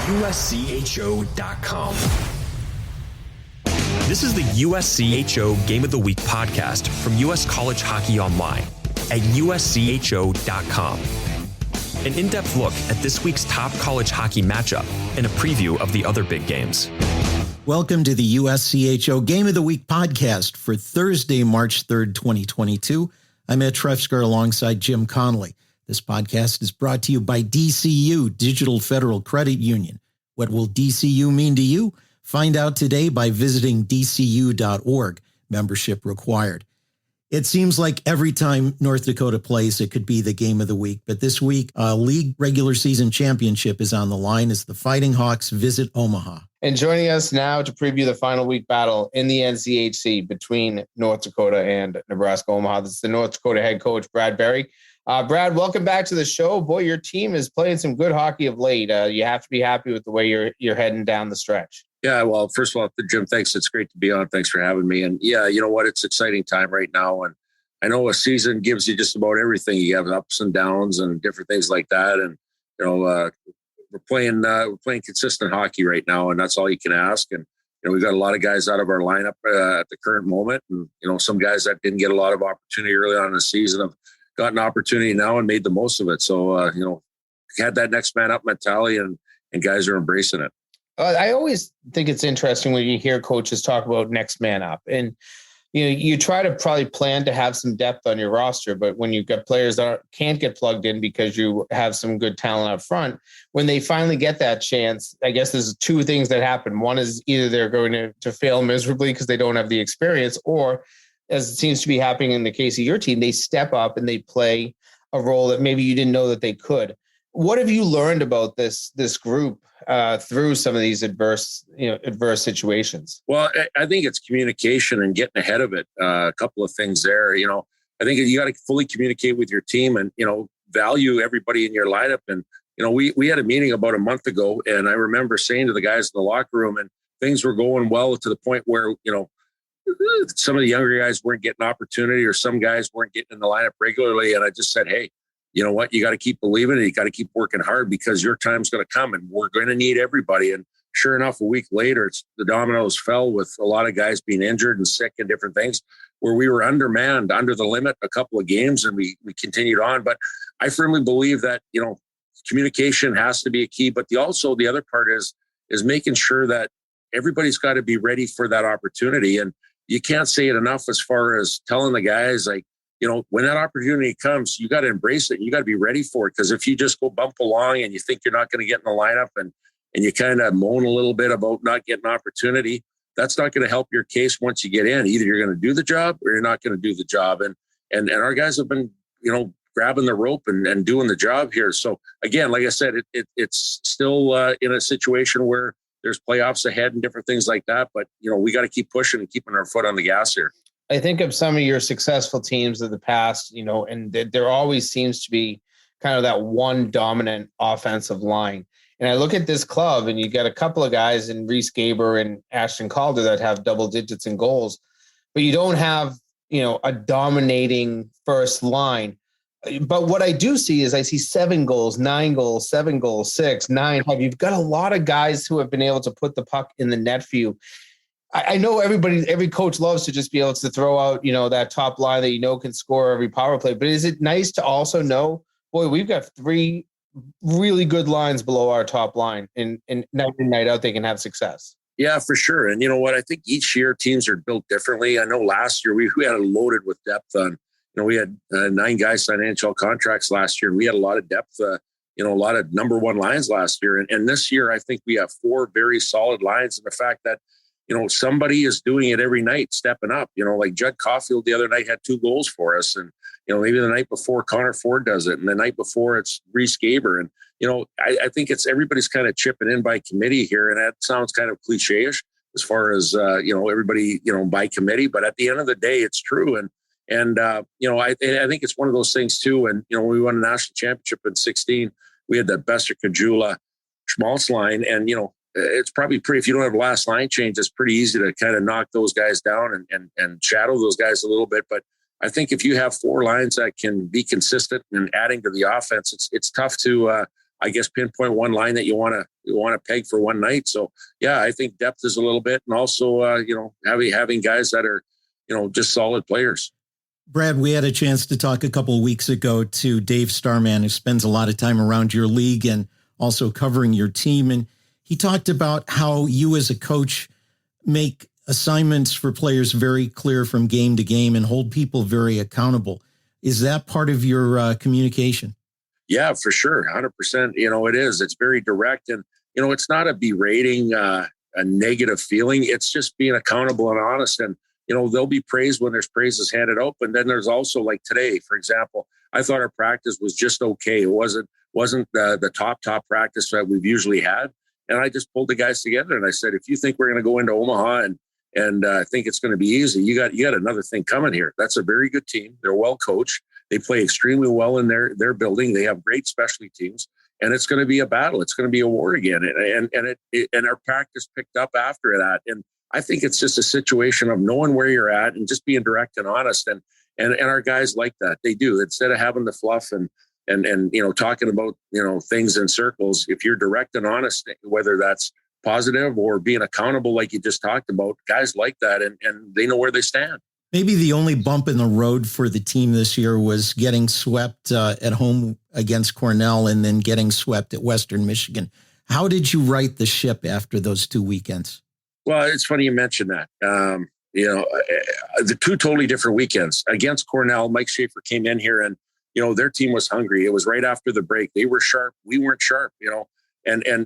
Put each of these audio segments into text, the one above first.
USCHO.com. This is the USCHO Game of the Week podcast from U.S. College Hockey Online at USCHO.com. An in-depth look at this week's top college hockey matchup and a preview of the other big games. Welcome to the USCHO Game of the Week podcast for Thursday, March 3rd, 2022. I'm Ed Trefzger alongside Jim Connelly. This podcast is brought to you by DCU, Digital Federal Credit Union. What will DCU mean to you? Find out today by visiting dcu.org. Membership required. It seems like every time North Dakota plays, it could be the game of the week. But this week, a league regular season championship is on the line as the Fighting Hawks visit Omaha. And joining us now to preview the final week battle in the NCHC between North Dakota and Nebraska Omaha. This is the North Dakota head coach, Brad Berry. Brad, welcome back to the show. Boy, your team is playing some good hockey of late. You have to be happy with the way you're heading down the stretch. Yeah, well, first of all, Jim, thanks. It's great to be on. Thanks for having me. And yeah, you know what? It's exciting time right now. And I know a season gives you just about everything. You have ups and downs and different things like that. And, you know, we're playing consistent hockey right now, and that's all you can ask. And, you know, we've got a lot of guys out of our lineup at the current moment. And, you know, some guys that didn't get a lot of opportunity early on in the season have gotten opportunity now and made the most of it. So, you know, had that next man up mentality and guys are embracing it. I always think it's interesting when you hear coaches talk about next man up, and you try to probably plan to have some depth on your roster, but when you've got players that can't get plugged in because you have some good talent up front, when they finally get that chance, I guess there's two things that happen. One is either they're going to fail miserably because they don't have the experience, or as it seems to be happening in the case of your team, they step up and they play a role that maybe you didn't know that they could. What have you learned about this group through some of these adverse situations? Well, I think it's communication and getting ahead of it. A couple of things there. You know, I think you got to fully communicate with your team and, you know, value everybody in your lineup. And, you know, we had a meeting about a month ago, and I remember saying to the guys in the locker room, and things were going well to the point where, you know, some of the younger guys weren't getting opportunity or some guys weren't getting in the lineup regularly. And I just said, hey, you know what? You got to keep believing it. You got to keep working hard because your time's going to come and we're going to need everybody. And sure enough, a week later, the dominoes fell with a lot of guys being injured and sick and different things where we were undermanned, under the limit a couple of games, and we continued on. But I firmly believe that, you know, communication has to be a key. But the other part is making sure that everybody's got to be ready for that opportunity. And you can't say it enough as far as telling the guys, like, you know, when that opportunity comes, you got to embrace it. You got to be ready for it. Because if you just go bump along and you think you're not going to get in the lineup and you kind of moan a little bit about not getting opportunity, that's not going to help your case once you get in. Either you're going to do the job or you're not going to do the job. And our guys have been, you know, grabbing the rope and doing the job here. So again, like I said, it's still in a situation where there's playoffs ahead and different things like that. But, you know, we got to keep pushing and keeping our foot on the gas here. I think of some of your successful teams of the past, you know, and there always seems to be kind of that one dominant offensive line. And I look at this club and you got a couple of guys in Reese Gaber and Ashton Calder that have double digits in goals, but you don't have, you know, a dominating first line. But what I do see is I see 7 goals, 9 goals, 7 goals, 6, 9. You've got a lot of guys who have been able to put the puck in the net for you. I know every coach loves to just be able to throw out, you know, that top line that, you know, can score every power play. But is it nice to also know, boy, we've got 3 really good lines below our top line, and night in, night out, they can have success. Yeah, for sure. And you know what? I think each year teams are built differently. I know last year we had it loaded with depth on, you know, we had 9 guys sign NHL contracts last year. And we had a lot of depth, you know, a lot of number 1 lines last year. And this year, I think we have 4 very solid lines. And the fact that, you know, somebody is doing it every night, stepping up, you know, like Judd Caulfield the other night had 2 goals for us. And, you know, maybe the night before Connor Ford does it. And the night before it's Reese Gaber. And, you know, I think it's everybody's kind of chipping in by committee here. And that sounds kind of cliche-ish as far as, you know, everybody, you know, by committee. But at the end of the day, it's true. And you know, I think it's one of those things too. And, you know, when we won a national championship in 2016, we had the Bettor, Kajula, Schmaltz line. And, you know, it's probably pretty, if you don't have last line change, it's pretty easy to kind of knock those guys down and shadow those guys a little bit. But I think if you have 4 lines that can be consistent and adding to the offense, it's tough to, I guess, pinpoint one line that you want want to peg for one night. So yeah, I think depth is a little bit, and also having guys that are just solid players. Brad, we had a chance to talk a couple of weeks ago to Dave Starman, who spends a lot of time around your league and also covering your team. And he talked about how you as a coach make assignments for players very clear from game to game and hold people very accountable. Is that part of your communication? Yeah, for sure. 100%. It is. It's very direct. And, it's not a berating, a negative feeling. It's just being accountable and honest. And, there'll be praise when there's praises handed out. And then there's also, like today, for example, I thought our practice was just okay. It wasn't the top practice that we've usually had. And I just pulled the guys together and I said, if you think we're going to go into Omaha and think it's going to be easy, you got another thing coming here. That's a very good team. They're well coached. They play extremely well in their building. They have great specialty teams, and it's going to be a battle. It's going to be a war again. And our practice picked up after that. And I think it's just a situation of knowing where you're at and just being direct and honest. And our guys like that. They do. Instead of having the fluff and talking about things in circles, if you're direct and honest, whether that's positive or being accountable, like you just talked about, guys like that, and they know where they stand. Maybe the only bump in the road for the team this year was getting swept at home against Cornell and then getting swept at Western Michigan. How did you right the ship after those 2 weekends? Well, it's funny you mentioned that. The two totally different weekends. Against Cornell, Mike Schaefer came in here and, their team was hungry. It was right after the break. They were sharp. We weren't sharp, and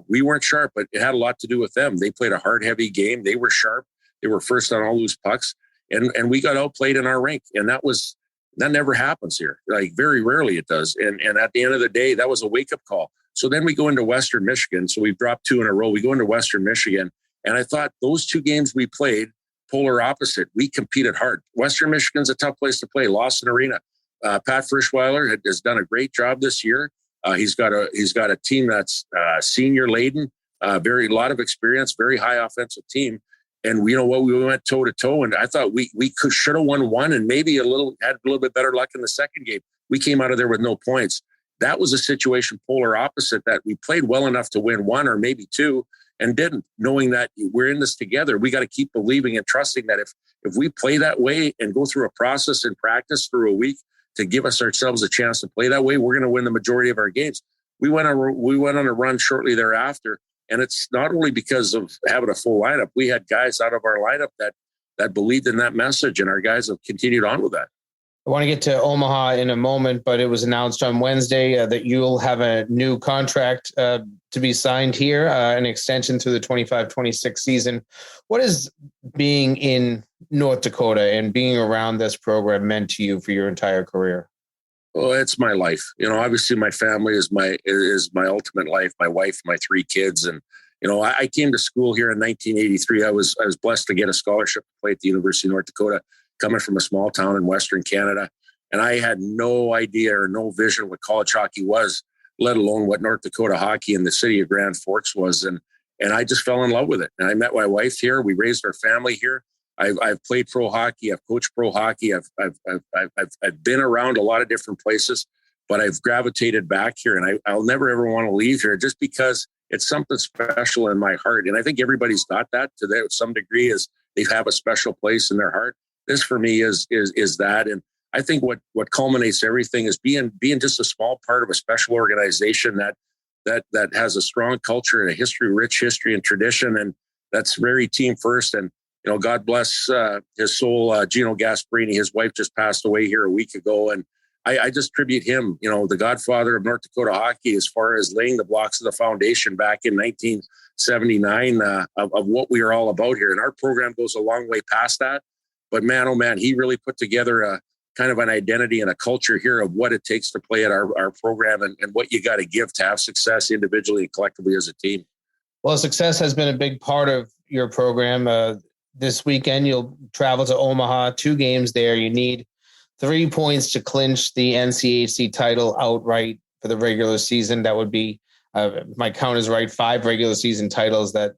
we weren't sharp, but it had a lot to do with them. They played a hard, heavy game. They were sharp. They were first on all loose pucks. And we got outplayed in our rink. And that never happens here. Like very rarely it does. And at the end of the day, that was a wake up call. So then we go into Western Michigan. So we've dropped 2 in a row. We go into Western Michigan. And I thought those 2 games we played polar opposite. We competed hard. Western Michigan's a tough place to play. Lawson Arena. Pat Frischweiler has done a great job this year. He's got a team that's senior laden, a lot of experience, very high offensive team. And we went toe to toe, and I thought we should have won one, and maybe had a little bit better luck in the second game. We came out of there with no points. That was a situation polar opposite, that we played well enough to win 1 or maybe 2, and didn't. Knowing that we're in this together, we got to keep believing and trusting that if we play that way and go through a process and practice through a week to give ourselves a chance to play that way, we're going to win the majority of our games. We went on a run shortly thereafter. And it's not only because of having a full lineup. We had guys out of our lineup that believed in that message, and our guys have continued on with that. I want to get to Omaha in a moment, but it was announced on Wednesday that you'll have a new contract to be signed here, an extension through the 25-26 season. What has being in North Dakota and being around this program meant to you for your entire career? Well, it's my life. Obviously my family is my ultimate life, my wife, my 3 kids. And, I came to school here in 1983. I was blessed to get a scholarship to play at the University of North Dakota, coming from a small town in Western Canada. And I had no idea or no vision what college hockey was, let alone what North Dakota hockey in the city of Grand Forks was. And I just fell in love with it. And I met my wife here. We raised our family here. I've played pro hockey. I've coached pro hockey. I've been around a lot of different places, but I've gravitated back here, and I'll never ever want to leave here, just because it's something special in my heart. And I think everybody's got that to some degree, is they have a special place in their heart. This for me is that. And I think what culminates everything is being just a small part of a special organization that has a strong culture and a rich history and tradition, and that's very team first. And God bless his soul, Gino Gasparini. His wife just passed away here a week ago. And I just tribute him, the godfather of North Dakota hockey, as far as laying the blocks of the foundation back in 1979 of what we are all about here. And our program goes a long way past that. But man, oh man, he really put together a kind of an identity and a culture here of what it takes to play at our program and what you got to give to have success individually and collectively as a team. Well, success has been a big part of your program. This weekend, you'll travel to Omaha, 2 games there. You need 3 points to clinch the NCHC title outright for the regular season. That would be, if my count is right, 5 regular season titles that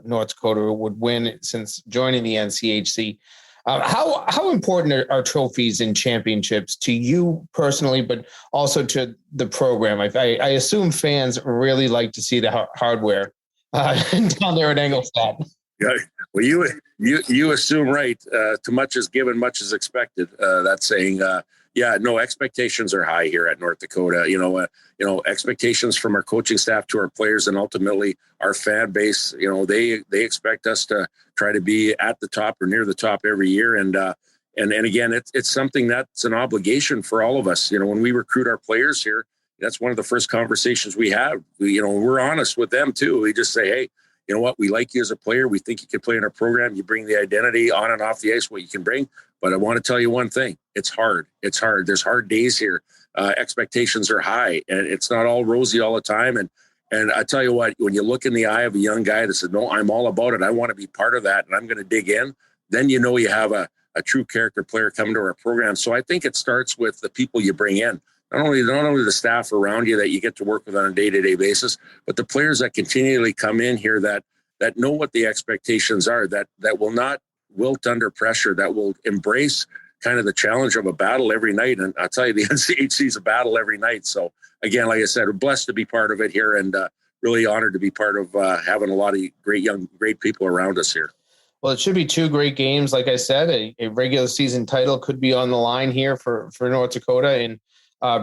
North Dakota would win since joining the NCHC. How important are trophies and championships to you personally, but also to the program? I assume fans really like to see the hardware down there at Engelstad. Yeah, well, you assume right. Too much is given, much is expected. That saying. No, expectations are high here at North Dakota. Expectations from our coaching staff to our players, and ultimately our fan base. They expect us to try to be at the top or near the top every year. And again, it's something that's an obligation for all of us. When we recruit our players here, that's one of the first conversations we have. We're honest with them too. We just say, hey, you know what? We like you as a player. We think you can play in our program. You bring the identity on and off the ice, what you can bring. But I want to tell you one thing. It's hard. It's hard. There's hard days here. Expectations are high, and it's not all rosy all the time. And I tell you what, when you look in the eye of a young guy that said, no, I'm all about it. I want to be part of that, and I'm going to dig in. Then you have a true character player coming to our program. So I think it starts with the people you bring in. Not only the staff around you that you get to work with on a day-to-day basis, but the players that continually come in here that know what the expectations are, that will not wilt under pressure, that will embrace kind of the challenge of a battle every night. And I'll tell you, the NCHC is a battle every night. So again, like I said, we're blessed to be part of it here, and really honored to be part of having a lot of great people around us here. Well, it should be two great games. Like I said, a regular season title could be on the line here for North Dakota. And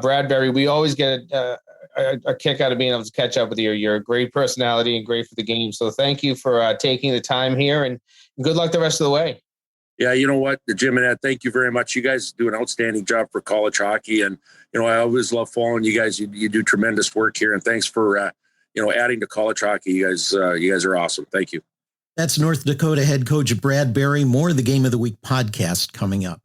Bradbury, we always get a kick out of being able to catch up with you. You're a great personality and great for the game. So thank you for taking the time here, and good luck the rest of the way. Yeah, you know what, Jim and Ed, thank you very much. You guys do an outstanding job for college hockey. And, I always love following you guys. You do tremendous work here. And thanks for, adding to college hockey. You guys are awesome. Thank you. That's North Dakota head coach Bradbury. More of the Game of the Week podcast coming up.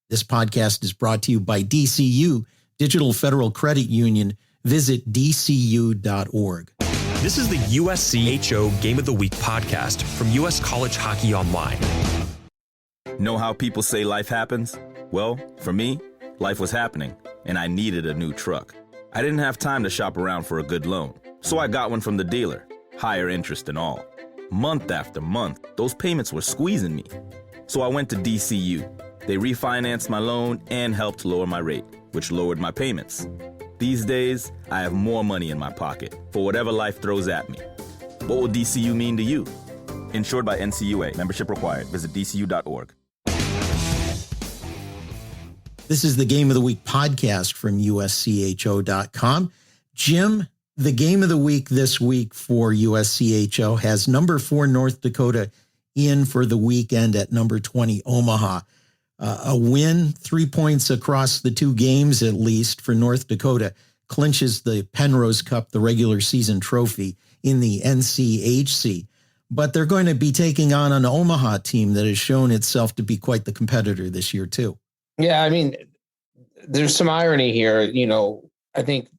This podcast is brought to you by DCU, Digital Federal Credit Union. Visit dcu.org. This is the USCHO Game of the Week podcast from US College Hockey Online. Know how people say life happens? Well, for me, life was happening, and I needed a new truck. I didn't have time to shop around for a good loan, so I got one from the dealer, higher interest and all. Month after month, those payments were squeezing me. So I went to DCU. They refinanced my loan and helped lower my rate, which lowered my payments. These days, I have more money in my pocket for whatever life throws at me. What will DCU mean to you? Insured by NCUA. Membership required. Visit dcu.org. This is the Game of the Week podcast from USCHO.com. Jim, the Game of the Week this week for USCHO has number 4 North Dakota in for the weekend at number 20 Omaha. A win, 3 points across the 2 games at least for North Dakota, clinches the Penrose Cup, the regular season trophy in the NCHC. But they're going to be taking on an Omaha team that has shown itself to be quite the competitor this year too. Yeah, I mean, there's some irony here. I think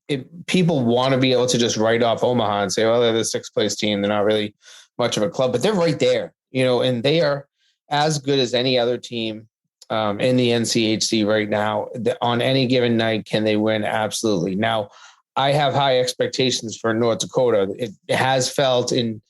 people want to be able to just write off Omaha and say, well, they're the 6th place team. They're not really much of a club, but they're right there, and they are as good as any other team in the NCHC right now. On any given night, can they win? Absolutely. Now, I have high expectations for North Dakota. It has felt in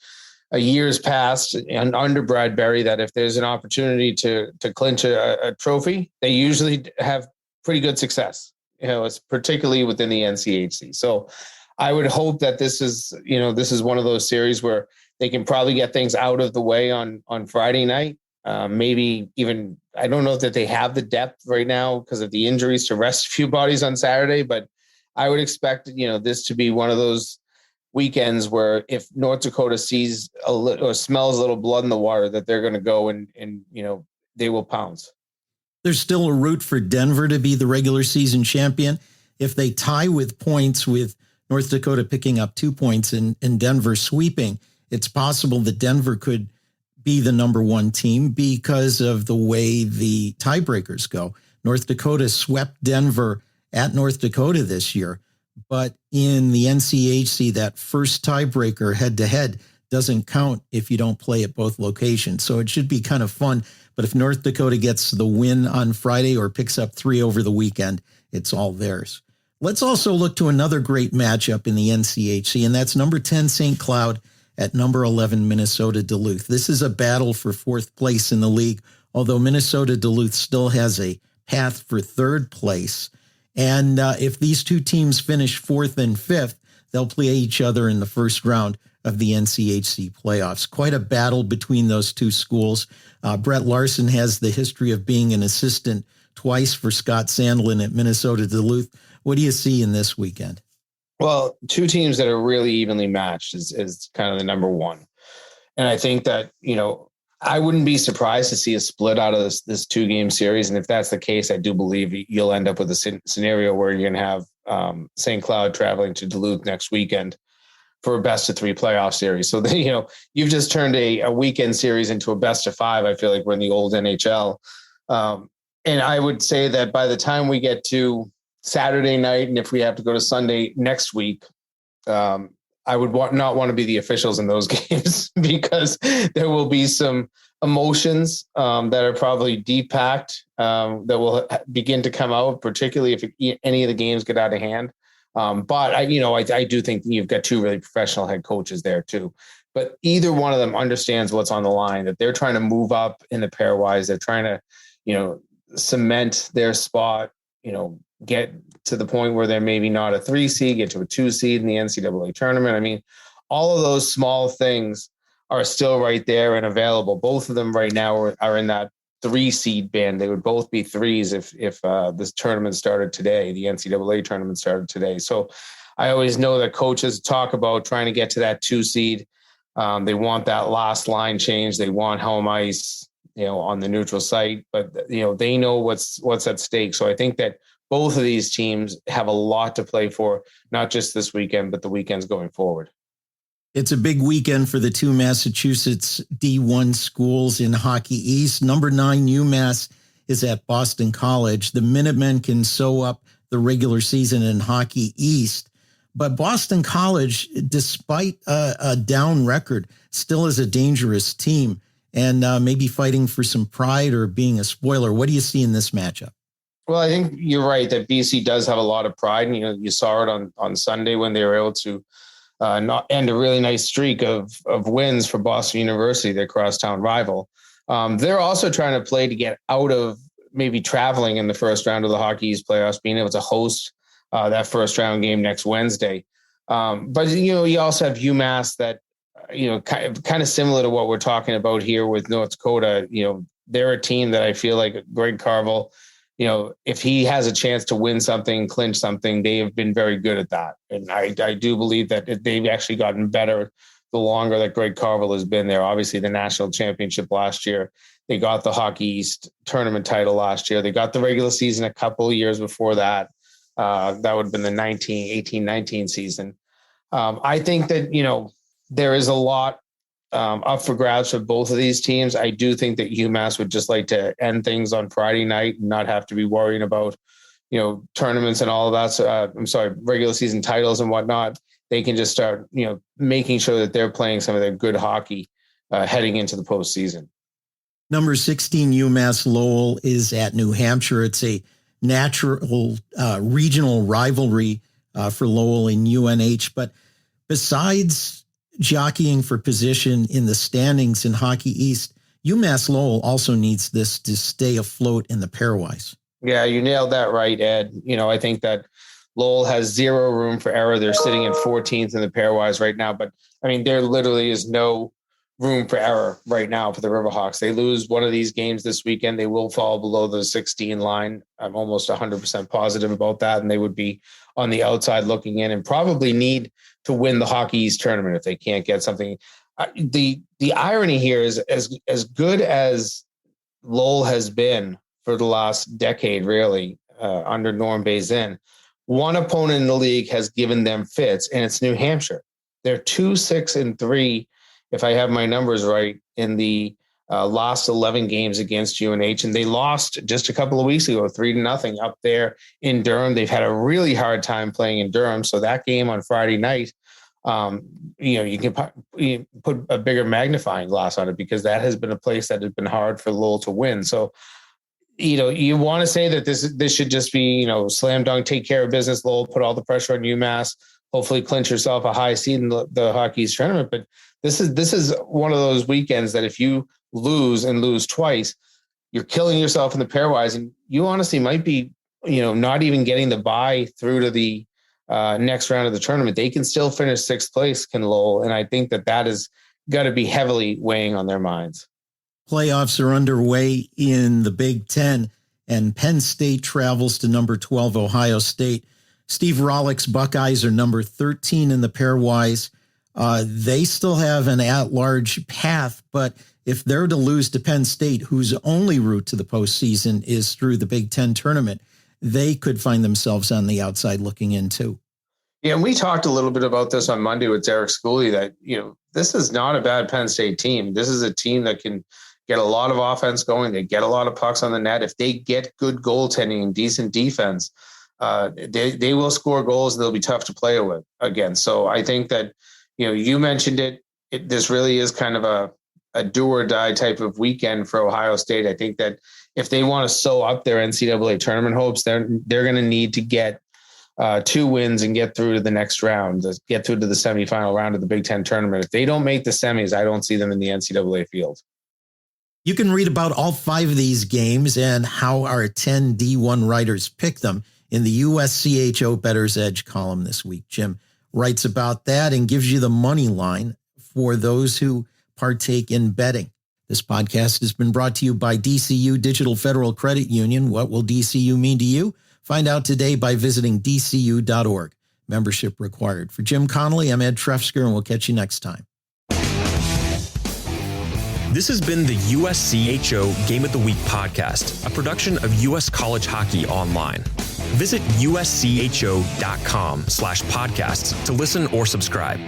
years past and under Bradbury that if there's an opportunity to clinch a trophy, they usually have pretty good success. It's particularly within the NCHC. So I would hope that this is one of those series where they can probably get things out of the way on Friday night. Maybe even, I don't know that they have the depth right now because of the injuries to rest a few bodies on Saturday, but I would expect, this to be one of those weekends where if North Dakota sees or smells a little blood in the water, that they're going to go and they will pounce. There's still a route for Denver to be the regular season champion. If they tie with points, with North Dakota picking up 2 points and Denver sweeping, it's possible that Denver could be the number 1 team because of the way the tiebreakers go. North Dakota swept Denver at North Dakota this year, but in the NCHC, that first tiebreaker head-to-head doesn't count if you don't play at both locations. So it should be kind of fun. But if North Dakota gets the win on Friday or picks up 3 over the weekend, it's all theirs. Let's also look to another great matchup in the NCHC, and that's number 10 St. Cloud at number 11 Minnesota Duluth. This is a battle for 4th place in the league. although Minnesota Duluth still has a path for third place. And if these two teams finish fourth and fifth, they'll play each other in the first round of the NCHC playoffs. Quite a battle between those two schools. Brett Larson has the history of being an assistant twice for Scott Sandlin at Minnesota Duluth. What do you see in this weekend? Well, two teams that are really evenly matched is kind of the number one. And I think that, I wouldn't be surprised to see a split out of this 2-game series. And if that's the case, I do believe you'll end up with a scenario where you're going to have St. Cloud traveling to Duluth next weekend for a best of 3 playoff series. So, you've just turned a weekend series into a best of 5. I feel like we're in the old NHL. And I would say that by the time we get to Saturday night, and if we have to go to Sunday next week, I would not want to be the officials in those games because there will be some emotions that are probably deep packed that will begin to come out, particularly if any of the games get out of hand. But I do think you've got 2 really professional head coaches there too. But either one of them understands what's on the line, that they're trying to move up in the pairwise. They're trying to, cement their spot, get to the point where they're maybe not a 3 seed, get to a 2 seed in the NCAA tournament. I mean, all of those small things are still right there and available. Both of them right now are in that 3 seed band. They would both be 3s if this tournament started today, the NCAA tournament started today. So I always know that coaches talk about trying to get to that 2 seed. They want that last line change. They want home ice, on the neutral site, but they know what's at stake. So I think that both of these teams have a lot to play for, not just this weekend, but the weekends going forward. It's a big weekend for the 2 Massachusetts D1 schools in Hockey East. Number 9 UMass is at Boston College. The Minutemen can sew up the regular season in Hockey East, but Boston College, despite a down record, still is a dangerous team and maybe fighting for some pride or being a spoiler. What do you see in this matchup? Well, I think you're right that BC does have a lot of pride. And, you saw it on Sunday when they were able to not end a really nice streak of wins for Boston University, their crosstown rival. They're also trying to play to get out of maybe traveling in the first round of the Hockey East playoffs, being able to host that first round game next Wednesday. But, you also have UMass that, kind of similar to what we're talking about here with North Dakota. They're a team that I feel like Greg Carvel, if he has a chance to win something, clinch something, they have been very good at that. And I do believe that they've actually gotten better the longer that Greg Carvel has been there. Obviously, the national championship last year, they got the Hockey East tournament title last year. They got the regular season a couple of years before that. That would have been the 18-19 season. I think that, there is a lot up for grabs for both of these teams. I do think that UMass would just like to end things on Friday night and not have to be worrying about, tournaments and all of that. So, regular season titles and whatnot. They can just start, making sure that they're playing some of their good hockey heading into the postseason. Number 16 UMass Lowell is at New Hampshire. It's a natural regional rivalry for Lowell and UNH. But besides jockeying for position in the standings in Hockey East, UMass Lowell also needs this to stay afloat in the pairwise. Yeah, you nailed that right, Ed. I think that Lowell has zero room for error. They're sitting in 14th in the pairwise right now, but there literally is no room for error right now for the Riverhawks. They lose one of these games this weekend, they will fall below the 16 line. I'm almost 100% positive about that, and they would be on the outside looking in and probably need to win the Hockey East tournament if they can't get something. The irony here is as good as Lowell has been for the last decade, really, under Norm Bazin, one opponent in the league has given them fits, and it's New Hampshire. They're 2-6-3, if I have my numbers right, in the last 11 games against UNH, and they lost just a couple of weeks ago, 3-0 up there in Durham. They've had a really hard time playing in Durham. So that game on Friday night, you can put a bigger magnifying glass on it because that has been a place that has been hard for Lowell to win. So, you want to say that this should just be, slam dunk, take care of business. Lowell put all the pressure on UMass, hopefully clinch yourself a high seed in the Hockey East tournament. But this is one of those weekends that if you lose and lose twice, you're killing yourself in the pairwise, and you honestly might be, not even getting the bye through to the next round of the tournament. They can still finish 6th place, can Lowell. And I think that is got to be heavily weighing on their minds. Playoffs are underway in the Big Ten, and Penn State travels to number 12, Ohio State. Steve Rollick's Buckeyes are number 13 in the pairwise. They still have an at-large path, but if they're to lose to Penn State, whose only route to the postseason is through the Big Ten tournament, they could find themselves on the outside looking in too. Yeah, and we talked a little bit about this on Monday with Derek Schooley that, this is not a bad Penn State team. This is a team that can get a lot of offense going. They get a lot of pucks on the net. If they get good goaltending and decent defense, they will score goals. They'll be tough to play with again. So I think that, you mentioned it. This really is kind of a do or die type of weekend for Ohio State. I think that if they want to sew up their NCAA tournament hopes, they're going to need to get 2 wins and get through to the next round, get through to the semifinal round of the Big Ten tournament. If they don't make the semis, I don't see them in the NCAA field. You can read about all 5 of these games and how our 10 D1 writers pick them in the USCHO Bettor's Edge column this week. Jim writes about that and gives you the money line for those who partake in betting. This podcast has been brought to you by DCU Digital Federal Credit Union. What will DCU mean to you? Find out today by visiting dcu.org. Membership required. For Jim Connelly, I'm Ed Trefzger, and we'll catch you next time. This has been the USCHO Game of the Week podcast, a production of U.S. College Hockey Online. Visit uscho.com/podcasts to listen or subscribe.